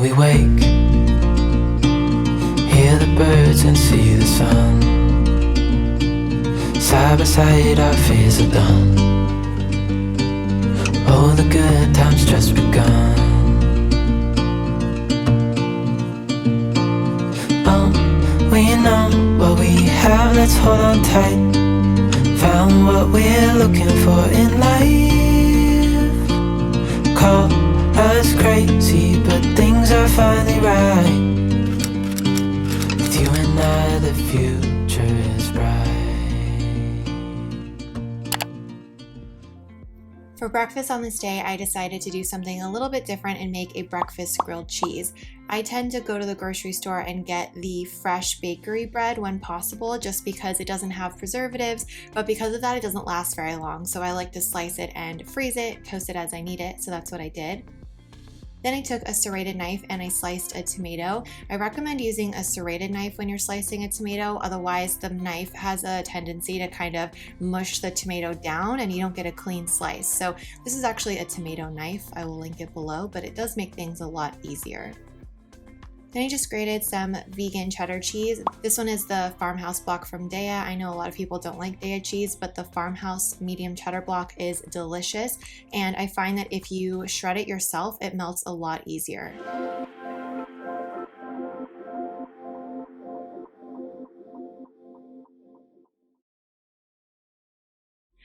we wake, hear the birds and see the sun. Side by side our fears are done. Oh, the good times just begun. Oh, we know what we have, let's hold on tight. Found what we're looking for in life. Call us crazy, but things are finally right. With you and I, the future is bright. For breakfast on this day, I decided to do something a little bit different and make a breakfast grilled cheese. I tend to go to the grocery store and get the fresh bakery bread when possible, just because it doesn't have preservatives, but because of that, it doesn't last very long. So I like to slice it and freeze it, toast it as I need it. So that's what I did. Then I took a serrated knife and I sliced a tomato. I recommend using a serrated knife when you're slicing a tomato, otherwise the knife has a tendency to kind of mush the tomato down and you don't get a clean slice. So this is actually a tomato knife. I will link it below, but it does make things a lot easier. Then I just grated some vegan cheddar cheese. This one is the farmhouse block from Daiya. I know a lot of people don't like Daiya cheese, but the farmhouse medium cheddar block is delicious. And I find that if you shred it yourself, it melts a lot easier.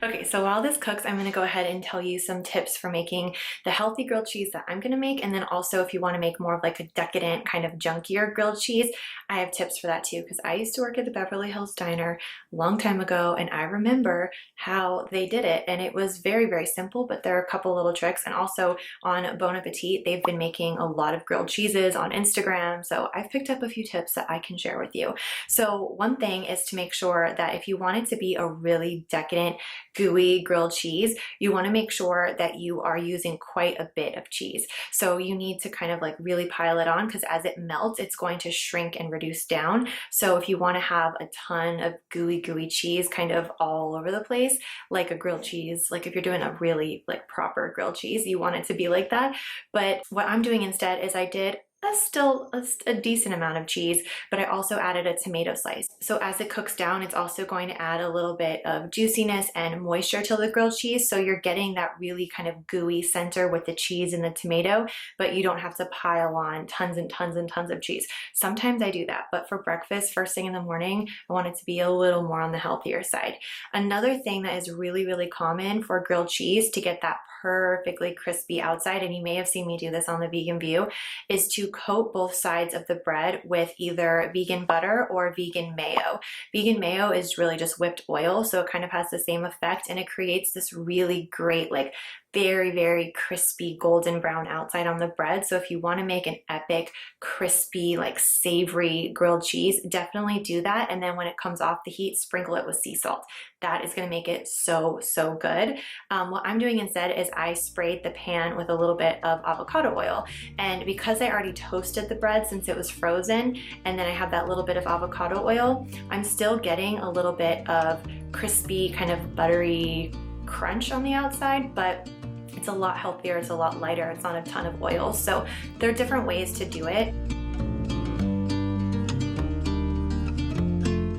Okay, so while this cooks, I'm gonna go ahead and tell you some tips for making the healthy grilled cheese that I'm gonna make, and then also if you wanna make more of like a decadent kind of junkier grilled cheese, I have tips for that too, because I used to work at the Beverly Hills Diner a long time ago, and I remember how they did it, and it was very, very simple, but there are a couple little tricks. And also on Bon Appetit, they've been making a lot of grilled cheeses on Instagram, so I've picked up a few tips that I can share with you. So one thing is to make sure that if you want it to be a really decadent, gooey grilled cheese, you want to make sure that you are using quite a bit of cheese. So you need to kind of like really pile it on, because as it melts, it's going to shrink and reduce down. So if you want to have a ton of gooey cheese kind of all over the place, like a grilled cheese, like if you're doing a really like proper grilled cheese, you want it to be like that. But what I'm doing instead is I did still a decent amount of cheese, but I also added a tomato slice. So as it cooks down, it's also going to add a little bit of juiciness and moisture to the grilled cheese. So you're getting that really kind of gooey center with the cheese and the tomato, but you don't have to pile on tons and tons and tons of cheese. Sometimes I do that, but for breakfast, first thing in the morning, I want it to be a little more on the healthier side. Another thing that is really, really common for grilled cheese to get that perfectly crispy outside, and you may have seen me do this on the Vegan View, is to coat both sides of the bread with either vegan butter or vegan mayo. Vegan mayo is really just whipped oil, so it kind of has the same effect, and it creates this really great, like very, very crispy golden brown outside on the bread. So if you want to make an epic, crispy, like savory grilled cheese, definitely do that. And then when it comes off the heat, sprinkle it with sea salt. That is going to make it so, so good. What I'm doing instead is I sprayed the pan with a little bit of avocado oil. And because I already toasted the bread since it was frozen, and then I have that little bit of avocado oil, I'm still getting a little bit of crispy, kind of buttery crunch on the outside, but it's a lot healthier, it's a lot lighter, it's not a ton of oil. So there are different ways to do it.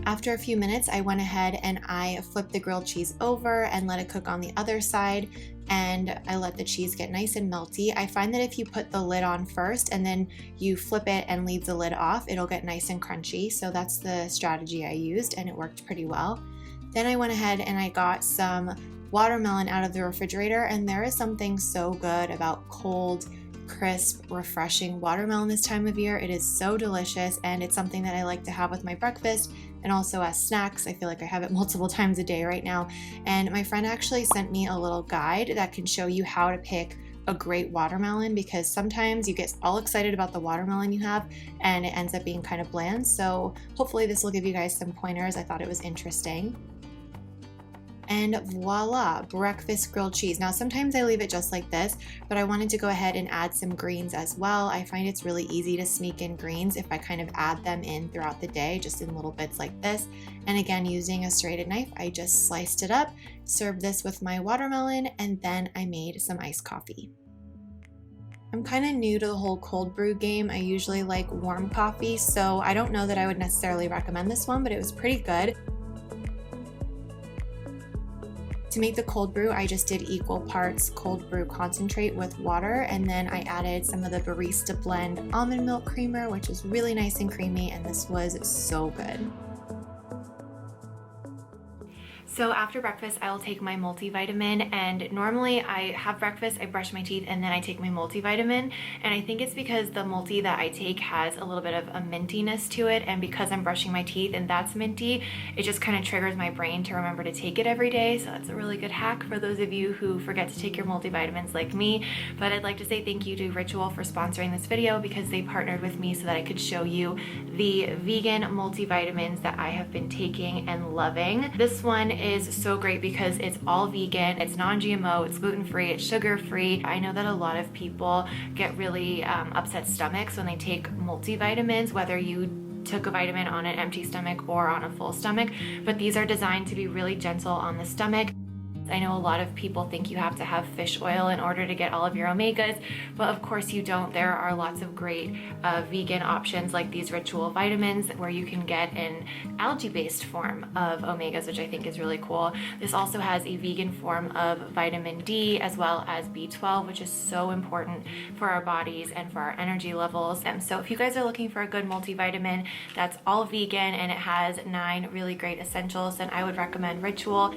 After a few minutes, I went ahead and I flipped the grilled cheese over and let it cook on the other side, and I let the cheese get nice and melty. I find that if you put the lid on first and then you flip it and leave the lid off, it'll get nice and crunchy. So that's the strategy I used, and it worked pretty well. Then I went ahead and I got some watermelon out of the refrigerator, and there is something so good about cold, crisp, refreshing watermelon this time of year. It is so delicious, and it's something that I like to have with my breakfast and also as snacks. I feel like I have it multiple times a day right now. And my friend actually sent me a little guide that can show you how to pick a great watermelon, because sometimes you get all excited about the watermelon you have and it ends up being kind of bland. So hopefully this will give you guys some pointers. I thought it was interesting. And voila, breakfast grilled cheese. Now, sometimes I leave it just like this, but I wanted to go ahead and add some greens as well. I find it's really easy to sneak in greens if I kind of add them in throughout the day, just in little bits like this. And again, using a serrated knife, I just sliced it up, served this with my watermelon, and then I made some iced coffee. I'm kind of new to the whole cold brew game. I usually like warm coffee, so I don't know that I would necessarily recommend this one, but it was pretty good. To make the cold brew, I just did equal parts cold brew concentrate with water, and then I added some of the Barista Blend almond milk creamer, which is really nice and creamy, and this was so good. So after breakfast, I'll take my multivitamin, and normally I have breakfast, I brush my teeth, and then I take my multivitamin. And I think it's because the multi that I take has a little bit of a mintiness to it, and because I'm brushing my teeth and that's minty, it just kind of triggers my brain to remember to take it every day. So that's a really good hack for those of you who forget to take your multivitamins like me. But I'd like to say thank you to Ritual for sponsoring this video, because they partnered with me so that I could show you the vegan multivitamins that I have been taking and loving. This one is so great because it's all vegan, it's non-GMO, it's gluten-free, it's sugar-free. I know that a lot of people get really upset stomachs when they take multivitamins, whether you took a vitamin on an empty stomach or on a full stomach, but these are designed to be really gentle on the stomach. I know a lot of people think you have to have fish oil in order to get all of your omegas, but of course you don't. There are lots of great vegan options like these Ritual vitamins where you can get an algae-based form of omegas, which I think is really cool. This also has a vegan form of vitamin D as well as B12, which is so important for our bodies and for our energy levels. And so if you guys are looking for a good multivitamin that's all vegan and it has 9 really great essentials, then I would recommend Ritual.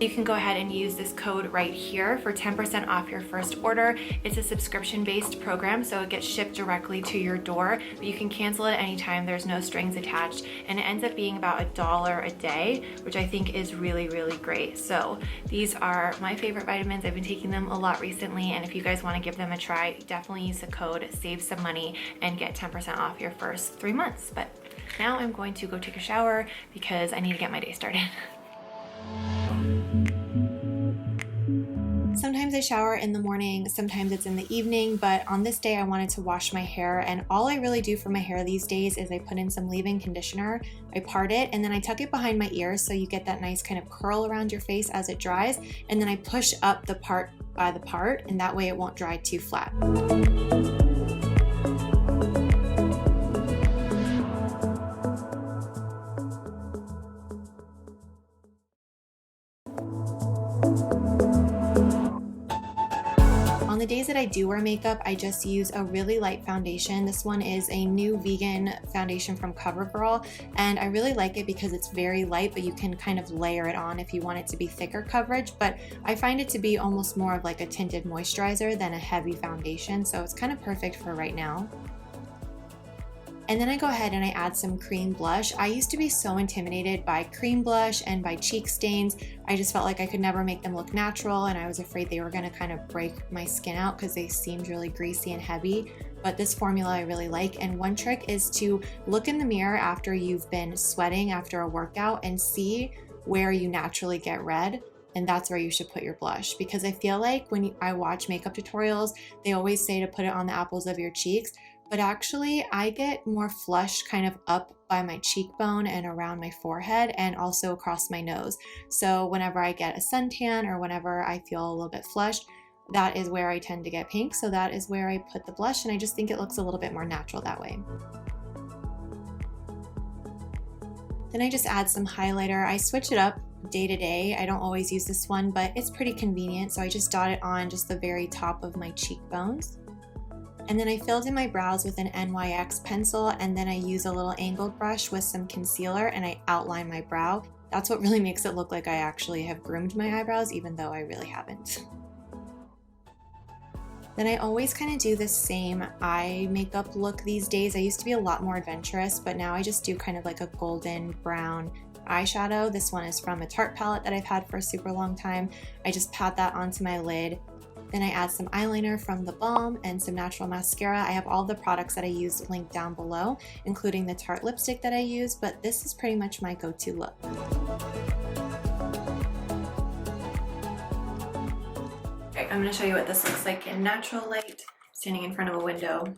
You can go ahead and use this code right here for 10% off your first order. It's a subscription-based program, so it gets shipped directly to your door, but you can cancel it anytime. There's no strings attached, and it ends up being about $1 a day, which I think is really, really great. So these are my favorite vitamins. I've been taking them a lot recently, and if you guys want to give them a try, definitely use the code, save some money, and get 10% off your first 3 months. But now I'm going to go take a shower because I need to get my day started. Sometimes I shower in the morning, sometimes it's in the evening, but on this day I wanted to wash my hair, and all I really do for my hair these days is I put in some leave-in conditioner, I part it, and then I tuck it behind my ears so you get that nice kind of curl around your face as it dries, and then I push up the part by the part, and that way it won't dry too flat. On the days that I do wear makeup, I just use a really light foundation. This one is a new vegan foundation from CoverGirl, and I really like it because it's very light, but you can kind of layer it on if you want it to be thicker coverage. But I find it to be almost more of like a tinted moisturizer than a heavy foundation, so it's kind of perfect for right now. And then I go ahead and I add some cream blush. I used to be so intimidated by cream blush and by cheek stains. I just felt like I could never make them look natural, and I was afraid they were gonna kind of break my skin out because they seemed really greasy and heavy. But this formula I really like, and one trick is to look in the mirror after you've been sweating after a workout and see where you naturally get red. And that's where you should put your blush, because I feel like when I watch makeup tutorials, they always say to put it on the apples of your cheeks, but actually I get more flush kind of up by my cheekbone and around my forehead and also across my nose. So whenever I get a suntan or whenever I feel a little bit flushed, that is where I tend to get pink. So that is where I put the blush, and I just think it looks a little bit more natural that way. Then I just add some highlighter. I switch it up day to day. I don't always use this one, but it's pretty convenient. So I just dot it on just the very top of my cheekbones. And then I filled in my brows with an NYX pencil, and then I use a little angled brush with some concealer and I outline my brow. That's what really makes it look like I actually have groomed my eyebrows, even though I really haven't. Then I always kind of do the same eye makeup look these days. I used to be a lot more adventurous, but now I just do kind of like a golden brown eyeshadow. This one is from a Tarte palette that I've had for a super long time. I just pat that onto my lid. Then I add some eyeliner from The Balm and some natural mascara. I have all the products that I use linked down below, including the Tarte lipstick that I use, but this is pretty much my go-to look. Okay, I'm gonna show you what this looks like in natural light, standing in front of a window.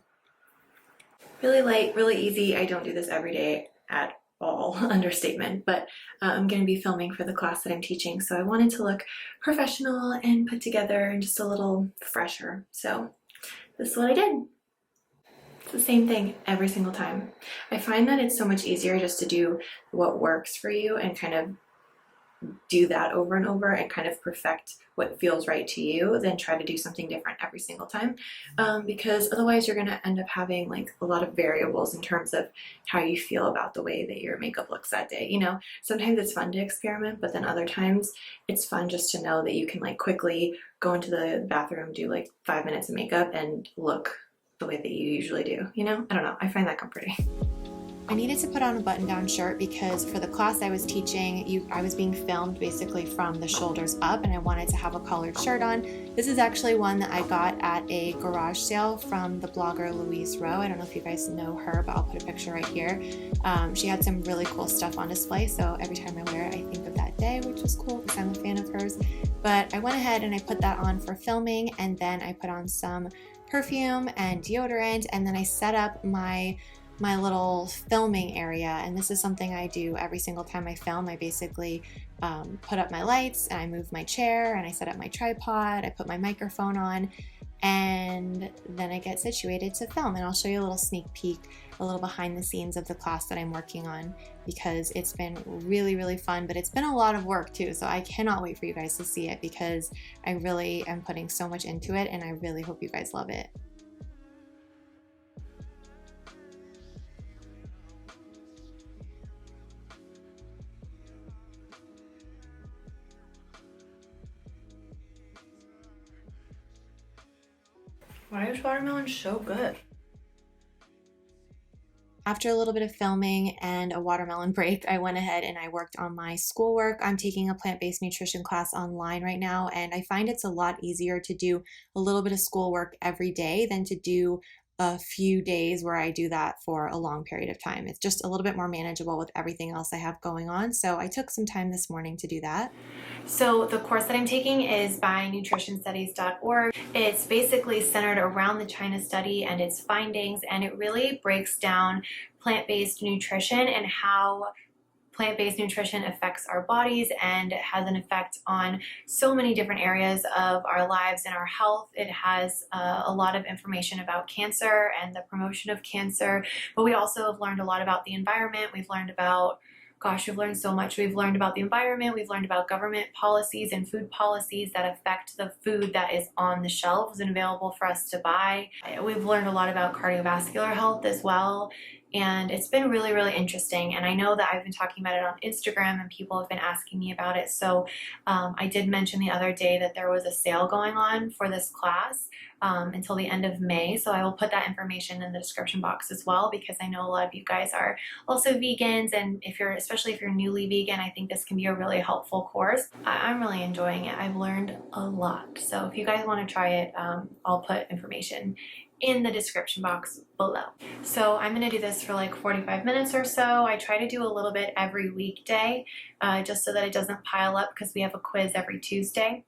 Really light, really easy. I don't do this every day at all, understatement, but I'm going to be filming for the class that I'm teaching, so I wanted to look professional and put together and just a little fresher. So this is what I did. It's the same thing every single time. I find that it's so much easier just to do what works for you and kind of do that over and over and kind of perfect what feels right to you than try to do something different every single time, because otherwise you're going to end up having like a lot of variables in terms of how you feel about the way that your makeup looks that day. You know, sometimes it's fun to experiment, but then other times it's fun just to know that you can like quickly go into the bathroom, do like 5 minutes of makeup and look the way that you usually do. You know, I don't know, I find that comforting. I needed to put on a button-down shirt because for the class I was teaching, I was being filmed basically from the shoulders up, and I wanted to have a collared shirt on. This is actually one that I got at a garage sale from the blogger Louise Rowe. I don't know if you guys know her, but I'll put a picture right here. She had some really cool stuff on display, so every time I wear it, I think of that day, which was cool because I'm a fan of hers. But I went ahead and I put that on for filming, and then I put on some perfume and deodorant, and then I set up my little filming area, and this is something I do every single time I film. I basically put up my lights and I move my chair and I set up my tripod, I put my microphone on, and then I get situated to film. And I'll show you a little sneak peek, a little behind the scenes of the class that I'm working on, because it's been really, really fun, but it's been a lot of work too. So I cannot wait for you guys to see it because I really am putting so much into it, and I really hope you guys love it. Why is watermelon so good? After a little bit of filming and a watermelon break, I went ahead and I worked on my schoolwork. I'm taking a plant-based nutrition class online right now, and I find it's a lot easier to do a little bit of schoolwork every day than to do a few days where I do that for a long period of time. It's just a little bit more manageable with everything else I have going on. So I took some time this morning to do that. So the course that I'm taking is by nutritionstudies.org. It's basically centered around the China study and its findings, and it really breaks down plant-based nutrition and how plant-based nutrition affects our bodies and has an effect on so many different areas of our lives and our health. It has a lot of information about cancer and the promotion of cancer, but we also have learned a lot about the environment. We've learned about we've learned so much. We've learned about the environment, we've learned about government policies and food policies that affect the food that is on the shelves and available for us to buy. We've learned a lot about cardiovascular health as well, and it's been really, really interesting. And I know that I've been talking about it on Instagram and people have been asking me about it. So I did mention the other day that there was a sale going on for this class until the end of May. So I will put that information in the description box as well, because I know a lot of you guys are also vegans, and especially if you're newly vegan, I think this can be a really helpful course. I'm really enjoying it. I've learned a lot. So if you guys want to try it, I'll put information in the description box below. So I'm gonna do this for like 45 minutes or so. I try to do a little bit every weekday, just so that it doesn't pile up, because we have a quiz every Tuesday.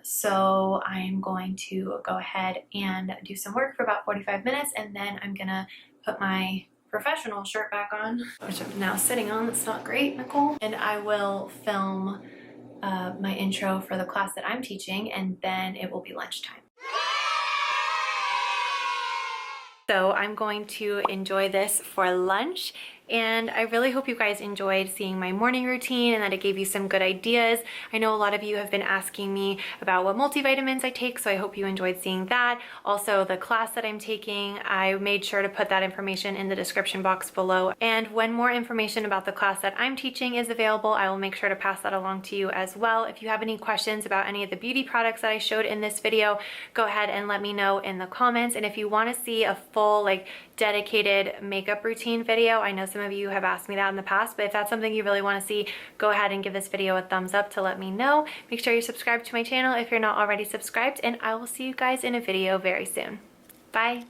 So I'm going to go ahead and do some work for about 45 minutes, and then I'm gonna put my professional shirt back on, which I'm now sitting on. That's not great, Nicole. And I will film my intro for the class that I'm teaching, and then it will be lunchtime. So I'm going to enjoy this for lunch, and I really hope you guys enjoyed seeing my morning routine and that it gave you some good ideas. I know a lot of you have been asking me about what multivitamins I take, so I hope you enjoyed seeing that. Also, the class that I'm taking, I made sure to put that information in the description box below. And when more information about the class that I'm teaching is available, I will make sure to pass that along to you as well. If you have any questions about any of the beauty products that I showed in this video, go ahead and let me know in the comments. And if you want to see a full, like, dedicated makeup routine video, I know some of you have asked me that in the past, but if that's something you really want to see, go ahead and give this video a thumbs up to let me know. Make sure you're subscribed to my channel if you're not already subscribed, and I will see you guys in a video very soon. Bye.